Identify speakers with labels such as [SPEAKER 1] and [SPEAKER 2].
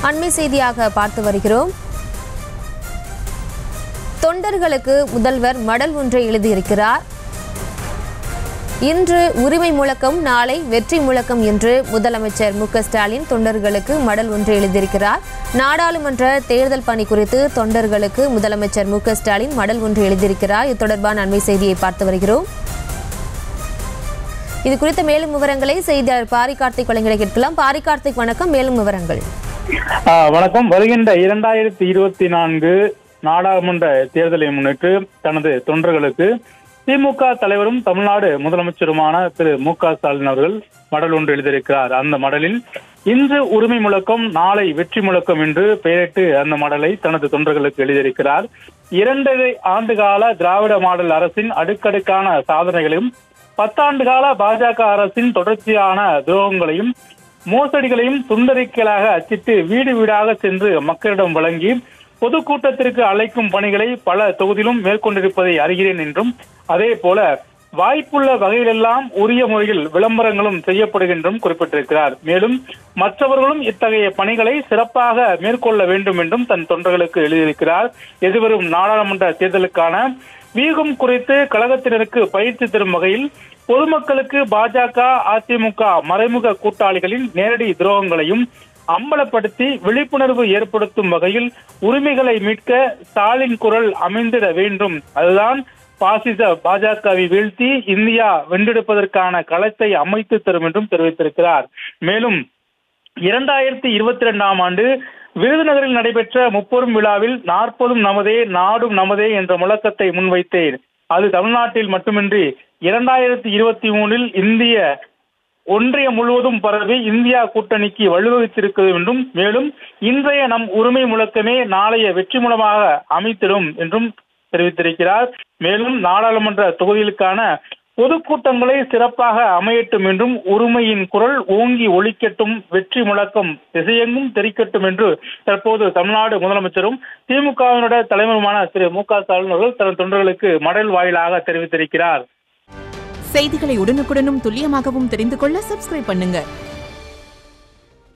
[SPEAKER 1] அண்மை செய்தியாக பார்த்து வருகிறோம். தொண்டர்களுக்கு முதல்வர் மடல் ஒன்றை எழுதியிருக்கிறார். இன்று உரிமை முழக்கம், நாளை வெற்றி முழக்கம் என்று முதலமைச்சர் மு க ஸ்டாலின் தொண்டர்களுக்கு மடல் ஒன்று எழுதியிருக்கிறார். நாடாளுமன்ற தேர்தல் பணி குறித்து தொண்டர்களுக்கு முதலமைச்சர் மு க ஸ்டாலின் மடல் ஒன்று எழுதியிருக்கிறார். இது தொடர்பான அண்மை செய்தியை பார்த்து வருகிறோம். இது குறித்த மேலும் விவரங்களை செய்தியாளர் பாரி கார்த்திக் வழங்கிட கேட்கலாம். பாரி கார்த்திக், வணக்கம். மேலும் விவரங்கள்.
[SPEAKER 2] வணக்கம். வருகின்ற 2024 நாடாளுமன்ற தேர்தலை முன்னிட்டு தனது தொண்டர்களுக்கு திமுக தலைவரும் தமிழ்நாடு முதலமைச்சருமான திரு மு க ஸ்டாலின் அவர்கள் மடல் ஒன்று எழுதியிருக்கிறார். அந்த மடலில் இன்று உரிமை முழக்கம், நாளை வெற்றி முழக்கம் என்று பெயரிட்டு அந்த மடலை தனது தொண்டர்களுக்கு எழுதியிருக்கிறார். 2 ஆண்டுகால திராவிட மாடல் அரசின் அடுக்கடுக்கான சாதனைகளையும் 10 ஆண்டு கால பாஜக அரசின் தொடர்ச்சியான துரோகங்களையும் மோசடிகளையும் துண்டறிக்கைகளாக அச்சிட்டு வீடு வீடாக சென்று மக்களிடம் வழங்கி பொதுக்கூட்டத்திற்கு அழைக்கும் பணிகளை பல தொகுதியிலும் மேற்கொண்டிருப்பதை அறிகிறேன் என்றும், அதே போல வாய்ப்புள்ள வகையிலெல்லாம் உரிய முறையில் விளம்பரங்களும் செய்யப்படுகின்றும் குறிப்பிட்டிருக்கிறார். மேலும் மற்றவர்களும் இத்தகைய பணிகளை சிறப்பாக மேற்கொள்ள வேண்டும் என்றும் தன் தொண்டர்களுக்கு எழுதியிருக்கிறார். எதிர்வரும் நாடாளுமன்ற தேர்தலுக்கான வியூகம் குறித்து கழகத்தினருக்கு பயிற்சி தரும் வகையில் பொதுமக்களுக்கு பாஜக, அதிமுக மறைமுக கூட்டாளிகளின் நேரடி துரோகங்களையும் அம்பலப்படுத்தி விழிப்புணர்வு ஏற்படுத்தும் வகையில் உரிமைகளை மீட்க ஸ்டாலின் குரல் அமைந்திட வேண்டும். அதுதான் பாசிச பாஜகவை வீழ்த்தி இந்தியா வென்றெடுப்பதற்கான களத்தை அமைத்து தரும் என்றும் தெரிவித்திருக்கிறார். மேலும் 2022ஆம் ஆண்டு விருதுநகரில் நடைபெற்ற முப்பெரும் விழாவில் 40 நமதே நாடும் நமதே என்ற முழக்கத்தை முன்வைத்தேன். அது தமிழ்நாட்டில் மட்டுமின்றி 2023 இந்திய ஒன்றியம் முழுவதும் பரவி இந்தியா கூட்டணிக்கு வழிவகுத்திருக்கிறது என்றும், மேலும் இன்றைய நம் உரிமை முழக்கமே நாளைய வெற்றி மூலமாக அமைத்திடும் என்றும் தெரிவித்திருக்கிறார். மேலும் நாடாளுமன்ற தொகுதிகளுக்கான பொதுக்கூட்டங்களை சிறப்பாக அமையட்டும் என்றும், உரிமையின் குரல் ஓங்கி ஒலிக்கட்டும், வெற்றி முழக்கம் திசையெங்கும் தெரிக்கட்டும் என்று தற்போது தமிழ்நாடு முதலமைச்சரும் திமுகவினுடைய தலைவருமான திரு மு க ஸ்டாலின் அவர்கள் தன் தொண்டர்களுக்கு மடல் வாயிலாக தெரிவித்திருக்கிறார்.
[SPEAKER 3] செய்திகளை உடனுக்குடனும் துல்லியமாகவும் தெரிந்து கொள்ள சப்ஸ்கிரைப் பண்ணுங்க.